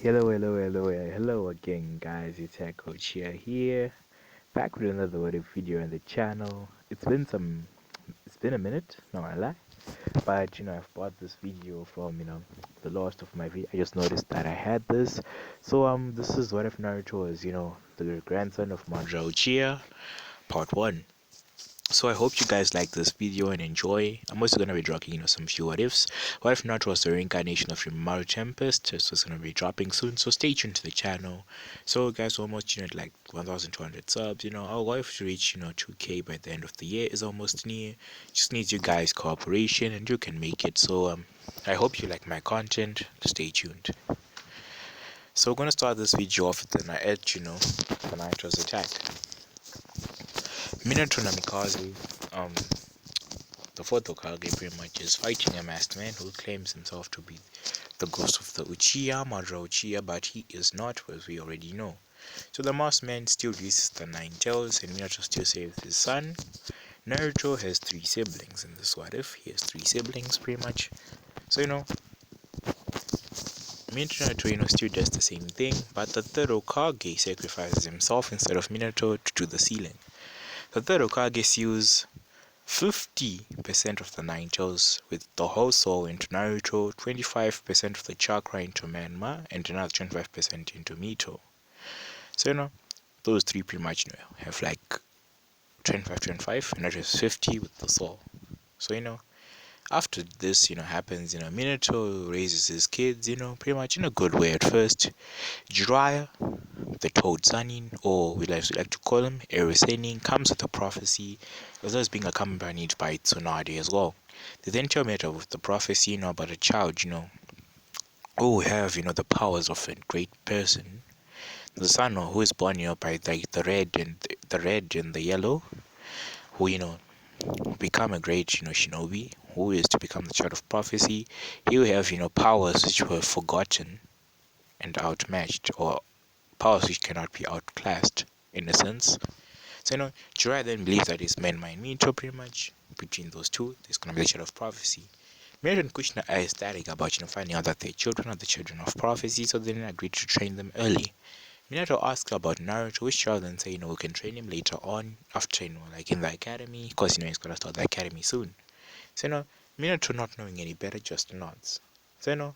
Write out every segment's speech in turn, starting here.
Hello again, guys. It's uchiha here, back with another video on the channel. It's been a minute, not gonna lie, but I've bought this video from the last of my video. I just noticed that I had this, so this is what if Naruto is the grandson of Madara Uchiha, part one. So I hope you guys like this video and enjoy. I'm also gonna be dropping, some few what ifs. What if not was the reincarnation of Mario Tempest? So it's gonna be dropping soon. So stay tuned to the channel. So guys, almost like 1,200 subs. Our goal to reach 2K by the end of the year is almost near. Just needs you guys cooperation, and you can make it. So I hope you like my content. Stay tuned. So we're gonna start this video off with the edge. The Nitro's attack. Minato Namikaze, the fourth Hokage, pretty much is fighting a masked man who claims himself to be the ghost of the Uchiha, Madara Uchiha, but he is not, as we already know. So the masked man still uses the nine tails, and Minato still saves his son. Naruto has three siblings in this what if. He has three siblings, pretty much. So Minato, still does the same thing, but the third Hokage sacrifices himself instead of Minato to do the sealing. The third Hokage seals 50% of the nine tails with the whole soul into Naruto, 25% of the chakra into Manma, and another 25% into Mito. So those three pretty much have like 25, and that is 50 with the soul. So after this happens, Minato raises his kids, pretty much in a good way at first. Jiraiya, the Toad Zanin, or we like to call him Erisenin, comes with a prophecy, as well as being accompanied by Tsunade as well. They then tell Minato with the prophecy, about a child, who will have, the powers of a great person. The son who is born, by the red and the yellow, who, become a great, shinobi, who is to become the child of prophecy. He will have, powers which were forgotten and outmatched, or powers which cannot be outclassed, in a sense. So, Jiraiya then believes that his men might meet, so pretty much between those two, there's gonna be the child of prophecy. Minato and Kushina are ecstatic about, finding out that their children are the children of prophecy, so they then agree to train them early. Minato asks about Naruto, which child then say, we can train him later on, after, like in the academy, because, he's gonna start the academy soon. So, Minato not knowing any better just nods. So,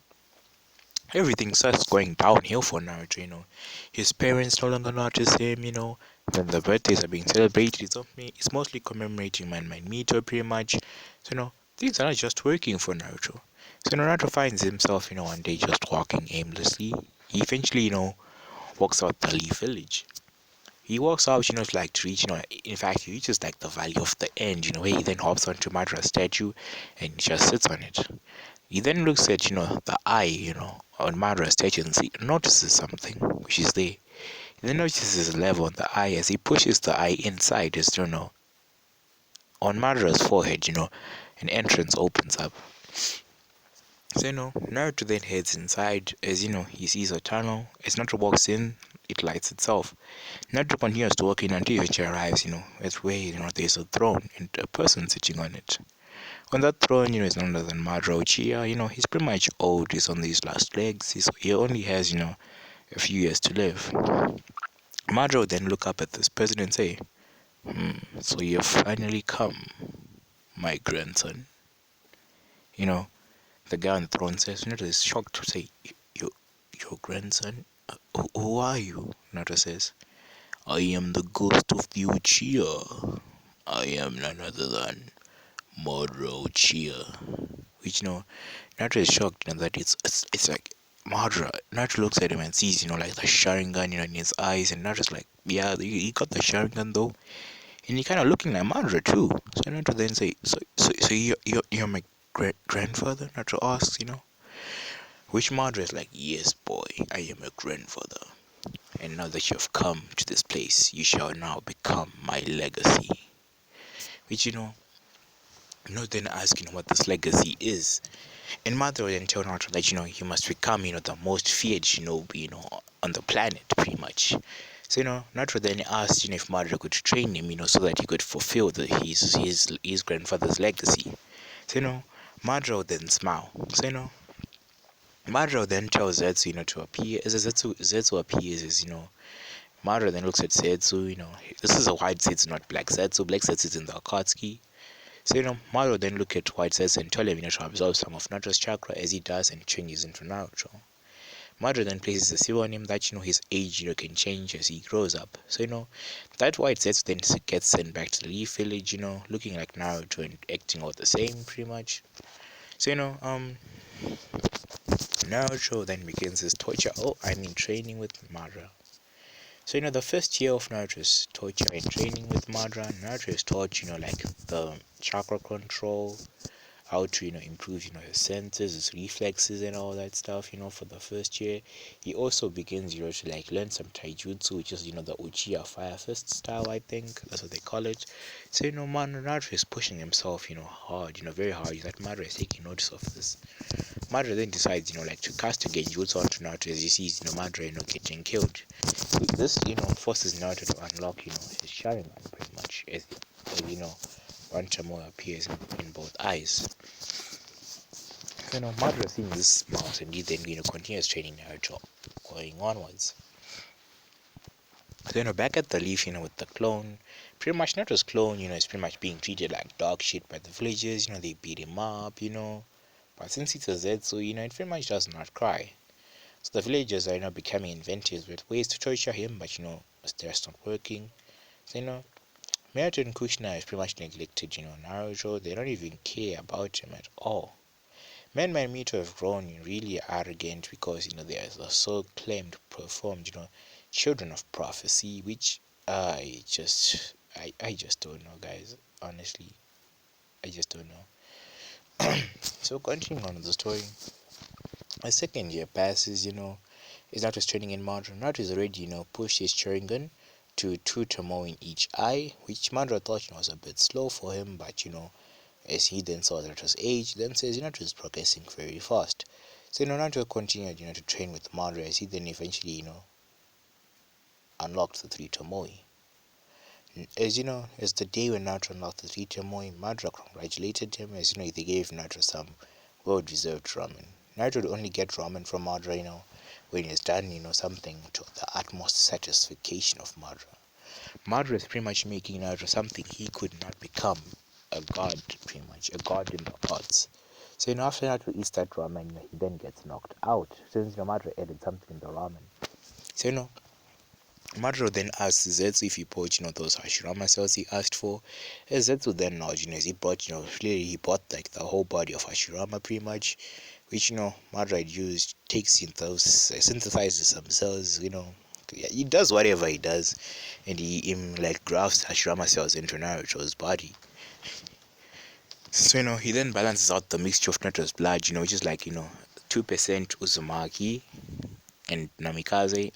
everything starts going downhill for Naruto, His parents no longer notice him, When the birthdays are being celebrated, it's mostly commemorating Man Mito pretty much. So, things are not just working for Naruto. So, Naruto finds himself, one day just walking aimlessly. He eventually, walks out the Leaf Village. He walks out, like to reach, in fact, he reaches like the Valley of the End, where he then hops onto Madara's statue and just sits on it. He then looks at, the eye, on Madara's statue and notices something, which is there. He then notices a level on the eye as he pushes the eye inside, as on Madara's forehead, an entrance opens up. So, Naruto then heads inside as, he sees a tunnel. As Naruto walks in, it lights itself. Naruto continues to walk in until he eventually arrives, at where, there's a throne and a person sitting on it. On that throne, is none other than Madara Uchiha. He's pretty much old. He's on his last legs. He only has, a few years to live. Madara would then look up at this person and say, so you've finally come, my grandson. The guy on the throne says, Naruto is shocked to say, your grandson? Who are you? Naruto says, I am the ghost of the Uchiha. I am none other than Madara Uchiha. Which, Naruto is shocked, that it's like Madara. Naruto looks at him and sees, like the Sharingan, in his eyes, and Naruto's like, yeah, he got the Sharingan though, and he kind of looking like Madara too. So Naruto then say, so you're my grandfather? Naruto asks, which Madara is like, yes, boy, I am a grandfather, and now that you have come to this place, you shall now become my legacy. Which then asking what this legacy is. And Madara then tell Naruto that, he must become, the most feared shinobi, on the planet, pretty much. So, Naruto then asked, if Madara could train him, so that he could fulfill his grandfather's legacy. So, Madara would then smile. So, Madara then tells Zetsu, to appear. As Zetsu appears, Madara then looks at Zetsu, this is a white Zetsu, not black Zetsu. Black Zetsu is in the Akatsuki. So, Madara then look at white Zetsu and tell him, to absorb some of Naruto's chakra as he does and changes into Naruto. Madara then places a seal on him that, his age, can change as he grows up. So, that white Zetsu then gets sent back to the Leaf Village, looking like Naruto and acting all the same, pretty much. So, Naruto then begins his training with Madara. So, the first year of Naruto's torture and training with Madara, Naruto is taught, like the chakra control, how to, improve, his senses, his reflexes and all that stuff, for the first year. He also begins, to like learn some taijutsu, which is, the uchiha fire fist style, I think. That's what they call it. So, Naruto is pushing himself, hard, very hard. That Madara is taking notice of this. Madara then decides, like to cast a genjutsu onto Naruto as he sees, Madara, getting killed. This, forces Naruto to unlock, his Sharingan pretty much as one Tomoe appears in both eyes. So, Madara seeing this smiles and he then, continues training Naruto going onwards. So, back at the Leaf, with the clone, pretty much Naruto's clone, is pretty much being treated like dog shit by the villagers, they beat him up, but since it's a Zetsu, it pretty much does not cry. So the villagers are, becoming inventive with ways to torture him, but, it's just not working. So, Naruto and Kushina is pretty much neglected, Naruto, they don't even care about him at all. Men might me to have grown really arrogant because, they are the so claimed performed, children of prophecy, which I just don't know, guys. Honestly, I just don't know. So continuing on with the story, a second year passes, is Naruto's training in Madara. Naruto is already, pushed his Sharingan to 2 Tomoe in each eye, which Madara thought, was a bit slow for him, but, as he then saw Naruto's age, then says, Naruto is progressing very fast. So, Naruto continued, to train with Madara as he then eventually, unlocked the 3 Tomoe. As as the day when Naruto unlocked the 3 Tomoe, Madara congratulated him as, they gave Naruto some well-deserved ramen. Naruto would only get ramen from Madara, when he's done, something to the utmost satisfaction of Madara. Madara is pretty much making Naruto something he could not become. A god, pretty much. A god in the arts. So, after Naruto eats that ramen, he then gets knocked out. Since, Madara added something in the ramen. So, Madara then asks Zetsu if he bought, those Hashirama cells he asked for. As Zetsu then nods, as he bought, really he bought like the whole body of Hashirama pretty much, which, Madara had used, takes in those, synthesizes some cells, he does whatever he does, and he like grafts Hashirama cells into Naruto's body. So, he then balances out the mixture of Naruto's blood, which is like, 2% Uzumaki and Namikaze,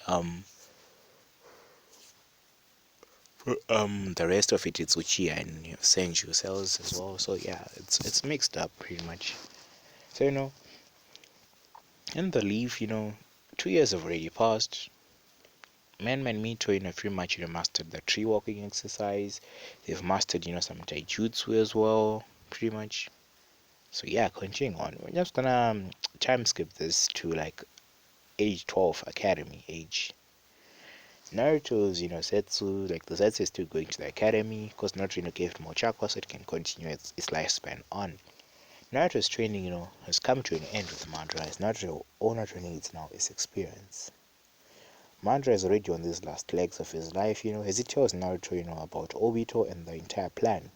the rest of it it's uchiha and senju cells as well. So yeah, it's mixed up pretty much. So in the Leaf, 2 years have already passed. Man and Mito, pretty much mastered the tree walking exercise. They've mastered some taijutsu as well, pretty much. So yeah, continuing on, we're just gonna time skip this to like age 12 academy age. Naruto's, Setsu, like the Setsu is still going to the academy because Naruto, gave him more chakra so it can continue its lifespan on. Naruto's training, has come to an end with Madara as Naruto, all Naruto needs now is experience. Madara is already on these last legs of his life, as he tells Naruto, about Obito and the entire plan.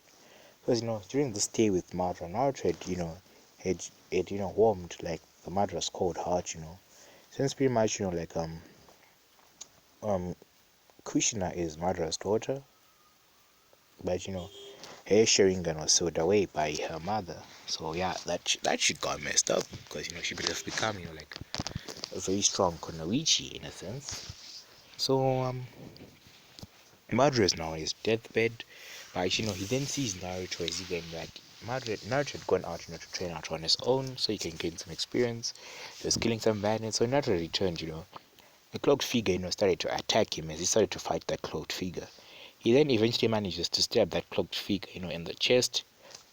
Because, during the stay with Madara, Naruto had warmed, like, the Madara's cold heart, Since pretty much, Kushina is Madara's daughter, but her Sharingan was sealed away by her mother. So yeah, that shit got messed up because she would have become like a very strong Kunoichi in a sense. So Madara is now on his deathbed, but he then sees Naruto as he getting like Naruto had gone out to train out on his own so he can gain some experience. He was killing some bandits, so Naruto returned. The cloaked figure started to attack him as he started to fight that cloaked figure. He then eventually manages to stab that cloaked figure, in the chest,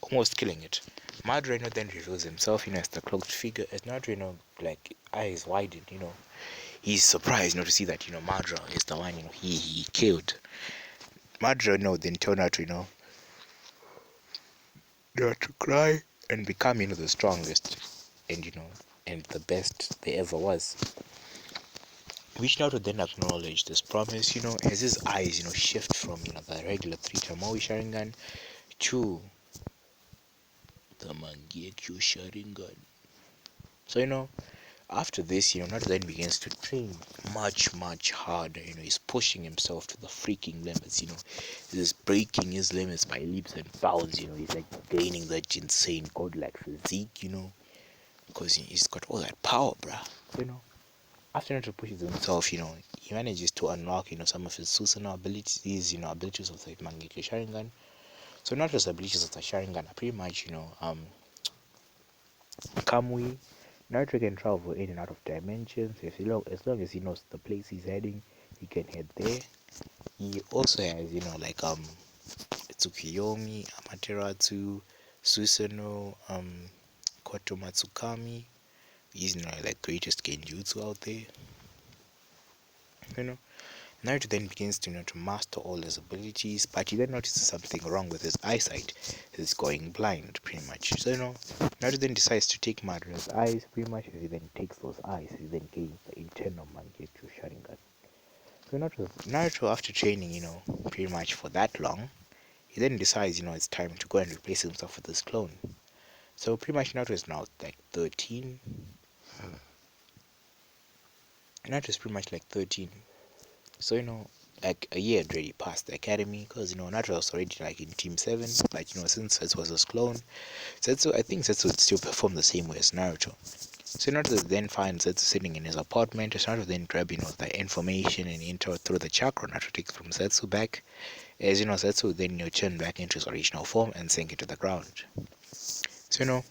almost killing it. Madara, then reveals himself, as the cloaked figure, as Naruto, like eyes widened, he's surprised, to see that, Madara is the one, he killed. Madara, then turned out to, to cry and become, the strongest and, and the best there ever was. Which Naruto then acknowledged this promise, as his eyes, shift from, the regular 3 Tamawi Sharingan to the Mangekyo Sharingan. So, after this, Naruto then begins to train much, much harder. He's pushing himself to the freaking limits. He's breaking his limits by leaps and bounds. He's like gaining that insane godlike physique. Because he's got all that power, bruh. After Naruto pushes himself, he manages to unlock, some of his Susanoo abilities, abilities of the Mangekyo Sharingan. So Naruto's abilities of the Sharingan are pretty much, Kamui. Naruto can travel in and out of dimensions. As long as he knows the place he's heading, he can head there. He also has, Tsukiyomi, Amaterasu, Susanoo, Koto Matsukami. He's like greatest genjutsu out there. Naruto then begins to master all his abilities, but he then notices something wrong with his eyesight. He's going blind, pretty much. So, Naruto then decides to take Madara's eyes, pretty much. As he then takes those eyes, he then gains the internal Mangekyo Sharingan. So, Naruto, after training, pretty much for that long, he then decides, it's time to go and replace himself with this clone. So, pretty much, Naruto is now like 13. Naruto is pretty much like 13. So, like a year had already passed the academy, because, Naruto was already like in Team 7, but, since Setsu was his clone, I think Setsu would still perform the same way as Naruto. So Naruto then finds Setsu sitting in his apartment. Naruto then grab, the information and intel through the chakra Naruto takes from Setsu back. As, Setsu would then, turn back into his original form and sink into the ground. So,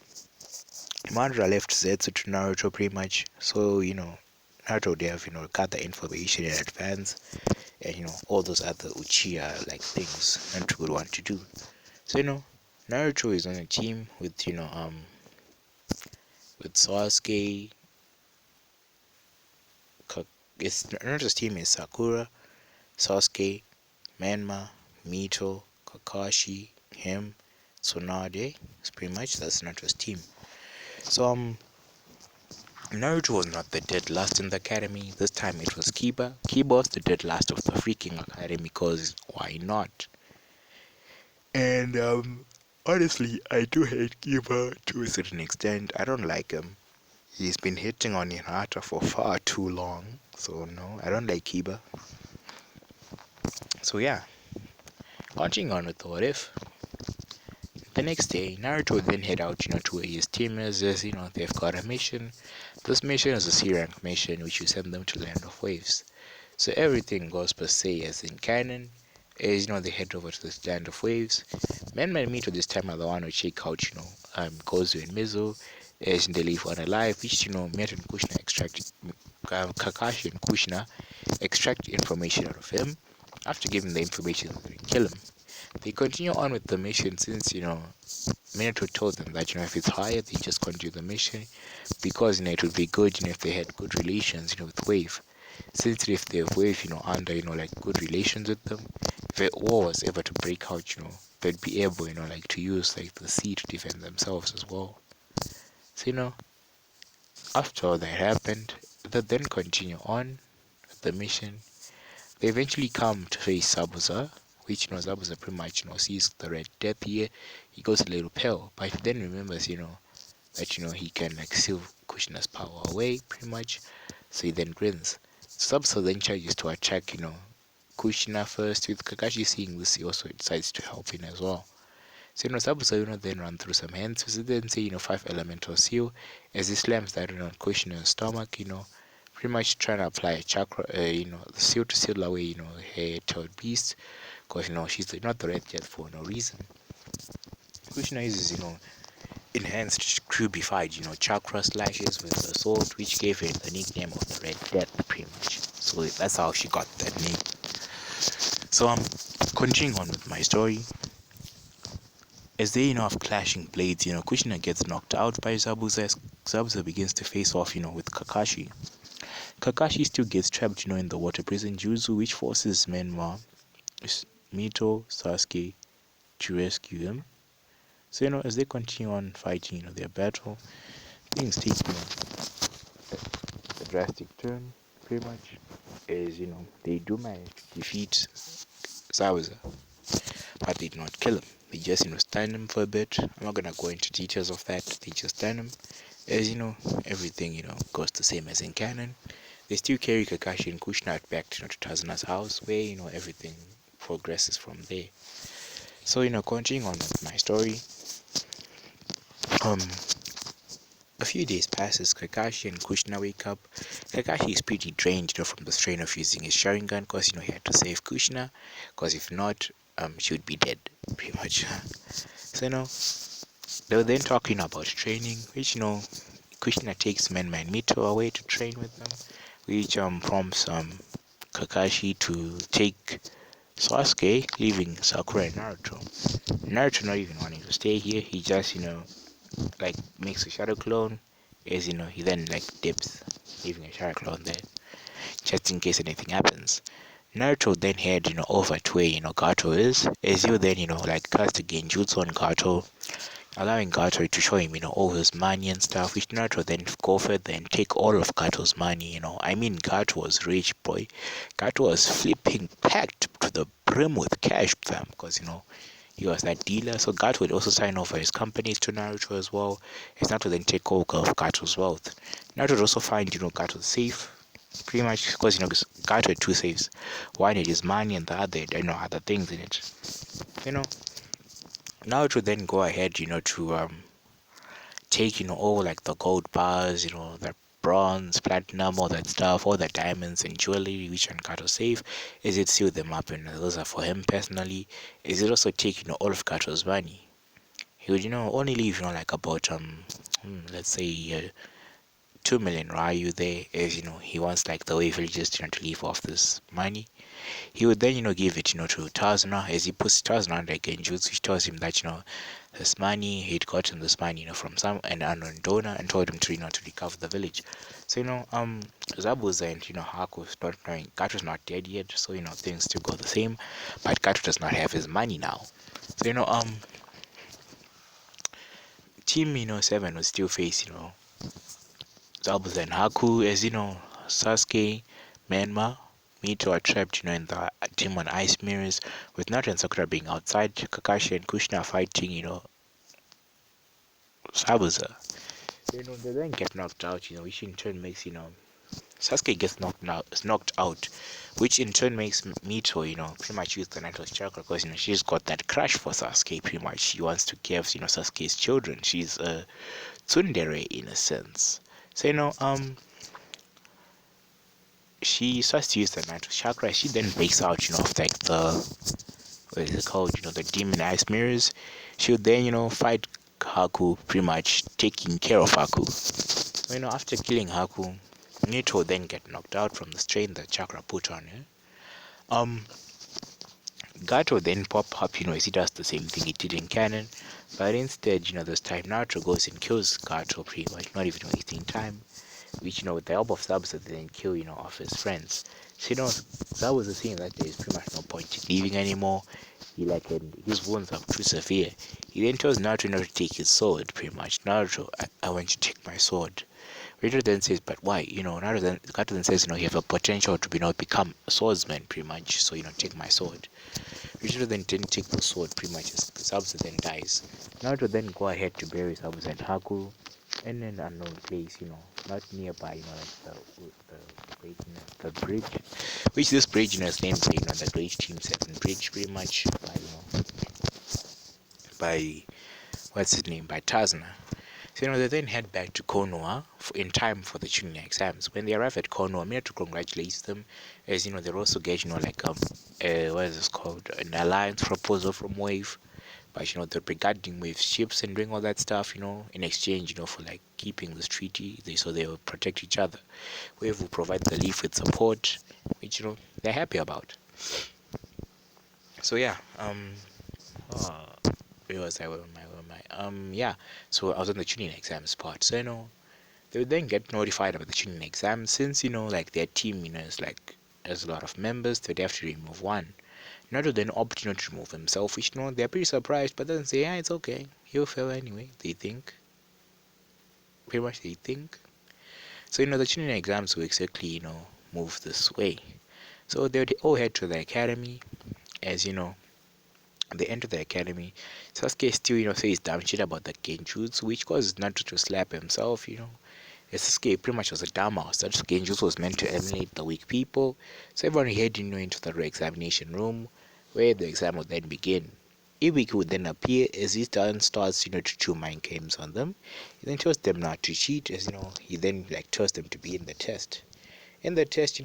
Madara left Setsu to Naruto pretty much. So, Naruto would have, got the information in advance. And, all those other uchiha like things Naruto would want to do. So, Naruto is on a team with, with Sasuke. Naruto's team is Sakura, Sasuke, Menma, Mito, Kakashi, him, Tsunade. It's pretty much that's Naruto's team. So, Naruto was not the dead last in the academy. This time it was Kiba. Kiba was the dead last of the freaking academy, because why not? And honestly, I do hate Kiba to a certain extent. I don't like him. He's been hitting on Hinata for far too long. So no, I don't like Kiba. So yeah, continuing on with the what if. The next day, Naruto would then head out, to where his team is, as, they've got a mission. This mission is a C-rank mission, which you send them to Land of Waves. So everything goes per se as in canon. As, they head over to this Land of Waves. Men and Mito this time are the one who check out, Gozu and Mizo, as they leave one alive, which, Mito and Kushina extract, Kakashi and Kushina extract information out of him. After giving the information, they kill him. They continue on with the mission since, Minato told them that, if it's higher, they just continue the mission, because, it would be good, if they had good relations, with Wave. Since if they have Wave, under, like good relations with them, if a war was ever to break out, they'd be able, like to use like the sea to defend themselves as well. So, after all that happened, they then continue on with the mission. They eventually come to face Zabuza, which, Zabuza pretty much, sees the Red Death here. He goes a little pale, but he then remembers, that, he can, like, seal Kushina's power away, pretty much. So he then grins. Zabuza then charges to attack, Kushina first. With Kakashi seeing this, he also decides to help him as well. So, Zabuza, then run through some hands. So then say, 5 elemental seal, as he slams that on Kushina's stomach, pretty much trying to apply a chakra, the seal to seal away, her tailed beast, because, she's not the Red Death for no reason. Kushina uses, enhanced cubified, chakra slashes with the sword, which gave her the nickname of the Red Death, pretty much. So that's how she got that name. So I'm continuing on with my story. As they, have clashing blades, Kushina gets knocked out by Zabuza Zabuza begins to face off, with Kakashi. Kakashi still gets trapped, in the water prison jutsu, which forces Menma, Mito, Sasuke to rescue him. So, as they continue on fighting, their battle, things take, a drastic turn, pretty much, as, they do manage to defeat Zabuza, but they do not kill him. They just, stun him for a bit. I'm not gonna go into details of that. They just stun him. As everything, goes the same as in canon. They still carry Kakashi and Kushina back to Tazuna's house, where, everything progresses from there. So, continuing on with my story, um, a few days passes, Kakashi and Kushina wake up. Kakashi is pretty drained, from the strain of using his Sharingan, because, he had to save Kushina, because if not, she would be dead, pretty much. So, they were then talking about training, which, Kushina takes Menma and Mito away to train with them, which, prompts, Kakashi to take Sasuke, leaving Sakura and Naruto. Naruto not even wanting to stay here, he just, like makes a shadow clone, as he then like dips, leaving a shadow clone there, just in case anything happens. Naruto then head, over to where, Gato is, as he then, like cast a genjutsu on Gato, allowing Gato to show him, all his money and stuff, which Naruto then go further and take all of Gato's money, I mean, Gato was rich, boy. Gato was flipping packed to the brim with cash, fam, because, he was that dealer. So Gato would also sign over his companies to Naruto as well, as Naruto then take over of Gato's wealth. Naruto would also find, Gato's safe, pretty much, because, Gato had two safes. One had his money and the other had, other things in it. You know, Naruto then go ahead, to take, all like the gold bars, the bronze, platinum, all that stuff, all the diamonds and jewelry which on Kato's safe. Is it seal them up and those are for him personally? Is it also take, all of Kato's money? He would, only leave, like about let's say 2 million Ryu there, as he wants like the way villagers, to leave off this money. He would then, give it, to Tazuna, as he puts Tazuna under Genjutsu, which tells him that, this money, he'd gotten this money, from some an unknown donor and told him to, to recover the village. So, Zabuza and, Haku not knowing Gato's not dead yet, so, things still go the same, but Gato does not have his money now. So, Team, 7 will still face, Zabuza and Haku, as, Sasuke, Menma, Mito are trapped, in the demon ice mirrors, with Naruto and Sakura being outside, Kakashi and Kushina are fighting, Zabuza. They then get knocked out, which in turn makes, Sasuke gets knocked out, which in turn makes Mito, pretty much use the Naruto's chakra, because, she's got that crush for Sasuke, pretty much. She wants to give, Sasuke's children. She's a tsundere, in a sense. So, she starts to use the Naruto's chakra. She then breaks out, of like the, what is it called, the demon ice mirrors. She would then, fight Haku, pretty much taking care of Haku. After killing Haku, Nito then get knocked out from the strain that chakra put on her. Gato then pop up, as he does the same thing he did in canon, but instead, this time Naruto goes and kills Gato pretty much, not even wasting time, which, with the help of Zabuza, they then kill, off his friends. So, Zabuza seeing that there is pretty much no point in leaving anymore. He and his wounds are too severe. He then tells Naruto not to take his sword, pretty much. Naruto, I want you to take my sword. Naruto then says, but why? Naruto then says, you have a potential to become a swordsman, pretty much. So, take my sword. Naruto then didn't take the sword, pretty much. Zabuza then dies. Naruto then go ahead to bury Zabuza and Haku in an unknown place, not nearby, like the bridge, which this bridge, is named, the Great Team 7 Bridge, pretty much, by what's his name, by Tazuna. So, they then head back to Konoha in time for the junior exams. When they arrive at Konoha, Minato congratulates them, as, they also get, like, what is this called, an alliance proposal from Wave, but, they're regarding Wave ships and doing all that stuff, in exchange, for, like, keeping this treaty, so they will protect each other. Wave will provide the Leaf with support, which, they're happy about. So, yeah, where was I? Where am I? Yeah. So I was on the tuning exams part. So, They would then get notified about the Chunin exam since, like their team, is like there's a lot of members, so they have to remove one. Naruto then opt not to remove himself, which they're pretty surprised, but then say, yeah, it's okay. He'll fail anyway, they think. Pretty much they think. So, the Chunin exams will exactly, move this way. So they would all head to the academy, as they enter the academy. Sasuke still, says dumb shit about the genjutsu, which causes Naruto to slap himself. As Sasuke pretty much was a dumbass. That genjutsu was meant to eliminate the weak people. So everyone headed, into the examination room, where the exam would then begin. Ibiki would then appear as he starts, to chew mind games on them. He then tells them not to cheat, as he then tells them to be in the test. In the test,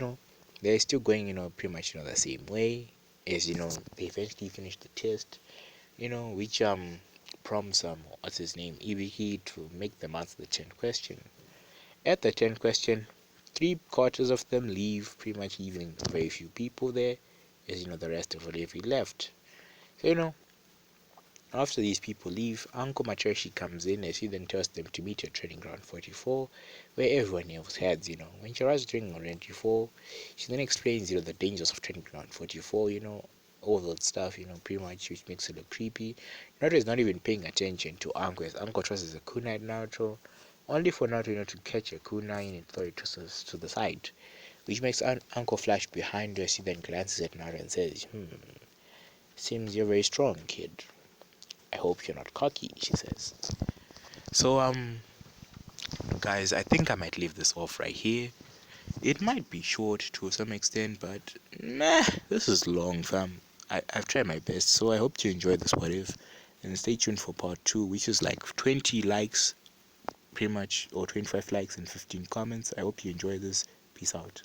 they're still going, pretty much the same way as they eventually finish the test, which prompts what's his name, Ibiki, to make them answer the 10th question. At the 10th question, three-quarters of them leave, pretty much leaving very few people there, as the rest of the left. So after these people leave, Uncle Machoshi comes in as he then tells them to meet at Training Ground 44, where everyone else heads. When she arrives at Training Ground 44, she then explains, the dangers of Training Ground 44, all that stuff, pretty much, which makes it look creepy. Naruto is not even paying attention to Uncle, as Uncle trusts a kunai at Naruto, only for Naruto, to catch a kunai and throw it to the side, which makes Uncle flash behind her as he then glances at Naruto and says, seems you're very strong, kid. I hope you're not cocky, she says. So, guys, I think I might leave this off right here. It might be short to some extent, but meh, this is long, fam. I've tried my best, so I hope you enjoyed this what if. And stay tuned for part 2, which is like 20 likes, pretty much, or 25 likes and 15 comments. I hope you enjoy this. Peace out.